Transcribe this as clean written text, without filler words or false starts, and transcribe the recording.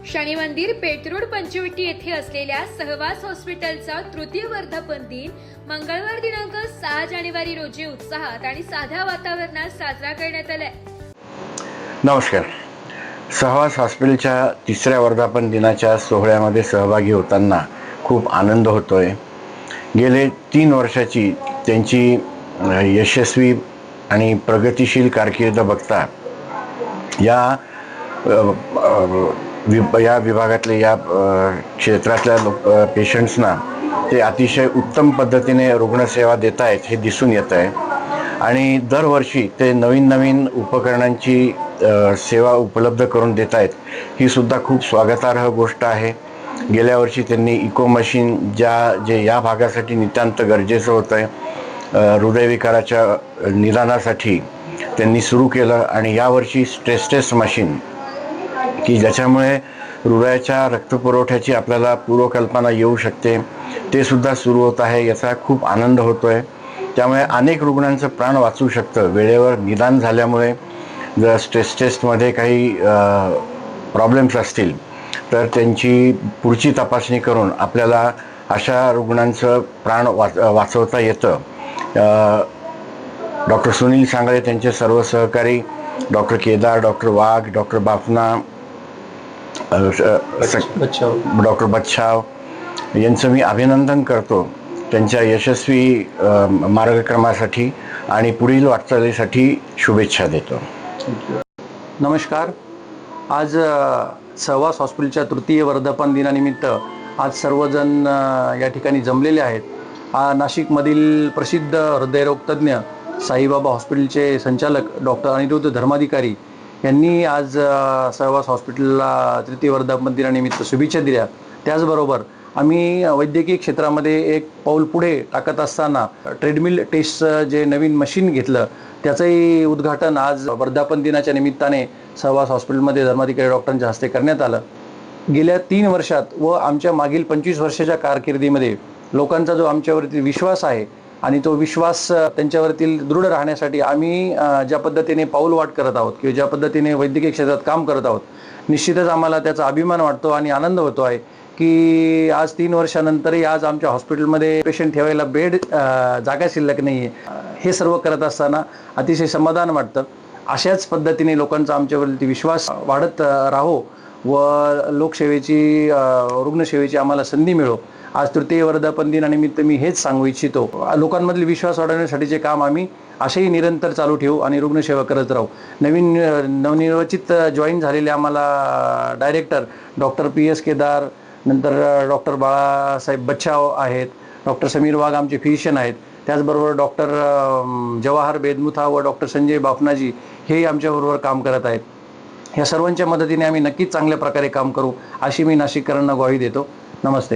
शनी मंदिर पेठरोड पंचवटी येथे असलेल्या सहवास हॉस्पिटलचा तृतीय वर्धापन दिन मंगळवार दिनांक 6 जानेवारी रोजी उत्साहात आणि साध्या वातावरणात साजरा करण्यात आलाय। नमस्कार। सहवास हॉस्पिटलच्या तिसऱ्या वर्धापन दिनाच्या सोहळ्यामध्ये सहभागी होताना खूप आनंद होतोय। गेले 3 वर्षाची त्यांची यशस्वी आणि प्रगतिशील कारकीर्द बघता या विभागातले या क्षेत्रातल्या पेशंट्सना ते अतिशय उत्तम पद्धतीने रुग्णसेवा देत आहेत हे दिसून येत आहे। आणि दरवर्षी ते नवीन उपकरणांची सेवा उपलब्ध करून देत आहेत, ही सुद्धा खूप स्वागतार्ह गोष्ट आहे। गेल्या वर्षी त्यांनी इको मशीन जे या भागासाठी नितांत गरजेचं होतं, हृदयविकाराच्या निदानासाठी त्यांनी सुरू केलं। आणि यावर्षी स्ट्रेस टेस्ट मशीन की ज्याच्यामुळे हृदयाच्या रक्तपुरवठ्याची आपल्याला पूर्वकल्पना येऊ शकते, ते सुद्धा सुरू होत आहे। याचा खूप आनंद होतोय। त्यामुळे अनेक रुग्णांचं प्राण वाचू शकतं। वेळेवर निदान झाल्यामुळे जर स्ट्रेस टेस्टमध्ये काही प्रॉब्लेम्स असतील तर त्यांची पुढची तपासणी करून आपल्याला अशा रुग्णांचं प्राण वाचवता येतं। डॉक्टर सुनील सांगळे, त्यांचे सर्व सहकारी, डॉक्टर केदार, डॉक्टर वाघ, डॉक्टर बाफना, डॉक्टर बच्छाव यांचं मी अभिनंदन करतो त्यांच्या यशस्वी मार्गक्रमासाठी आणि पुढील वाटचालीसाठी शुभेच्छा देतो। नमस्कार। आज सहवास हॉस्पिटलच्या तृतीय वर्धापन दिनानिमित्त आज सर्वजण या ठिकाणी जमलेले आहेत। नाशिकमधील प्रसिद्ध हृदयरोग तज्ज्ञ साईबाबा हॉस्पिटलचे संचालक डॉक्टर अनिरुद्ध धर्माधिकारी यांनी आज सहवास हॉस्पिटलला तृतीय वर्धापन दिनानिमित्त शुभेच्छा दिल्या। त्याचबरोबर आम्ही वैद्यकीय क्षेत्रामध्ये एक पाऊल पुढे टाकत असताना ट्रेडमिल टेस्टचं जे नवीन मशीन घेतलं त्याचंही उद्घाटन आज वर्धापन दिनाच्या निमित्ताने सहवास हॉस्पिटलमध्ये धर्माधिकारी डॉक्टरांच्या हस्ते करण्यात आलं। गेल्या 3 वर्षात व आमच्या मागील 25 वर्षाच्या कारकिर्दीमध्ये लोकांचा जो आमच्यावरती विश्वास आहे आणि तो विश्वास त्यांच्यावरती दृढ राहण्यासाठी आम्ही ज्या पद्धतीने पाऊलवाट करत आहोत किंवा ज्या पद्धतीने वैद्यकीय क्षेत्रात काम करत आहोत, निश्चितच आम्हाला त्याचा अभिमान वाटतो आणि आनंद होतो आहे की आज 3 वर्षानंतरही आज आमच्या हॉस्पिटलमध्ये पेशंट ठेवायला बेड जागा शिल्लक नाही आहे। हे सर्व करत असताना अतिशय समाधान वाटतं। अशाच पद्धतीने लोकांचा आमच्यावरती विश्वास वाढत राहो व लोकसेवेची रुग्णसेवेची आम्हाला संधी मिळो। आज तृतीय वर्धापन दिनानिमित्त मी हेच सांगू इच्छितो, लोकांमधील विश्वास वाढवण्यासाठीचे काम आम्ही असेही निरंतर चालू ठेवू आणि रुग्णसेवा करत राहू। नवनिर्वाचित जॉईन झालेले आम्हाला डायरेक्टर डॉक्टर PS केदार, नंतर डॉक्टर बाळासाहेब बच्छाव आहेत, डॉक्टर समीर वाघ आमचे फिजिशियन आहेत, त्याचबरोबर डॉक्टर जवाहर बेदमुथा व डॉक्टर संजय बाफनाजी हे आमच्याबरोबर काम करत आहेत। ह्या सर्वांच्या मदतीने आम्ही नक्कीच चांगल्या प्रकारे काम करू अशी मी नाशिककरांना ग्वाही देतो। नमस्ते।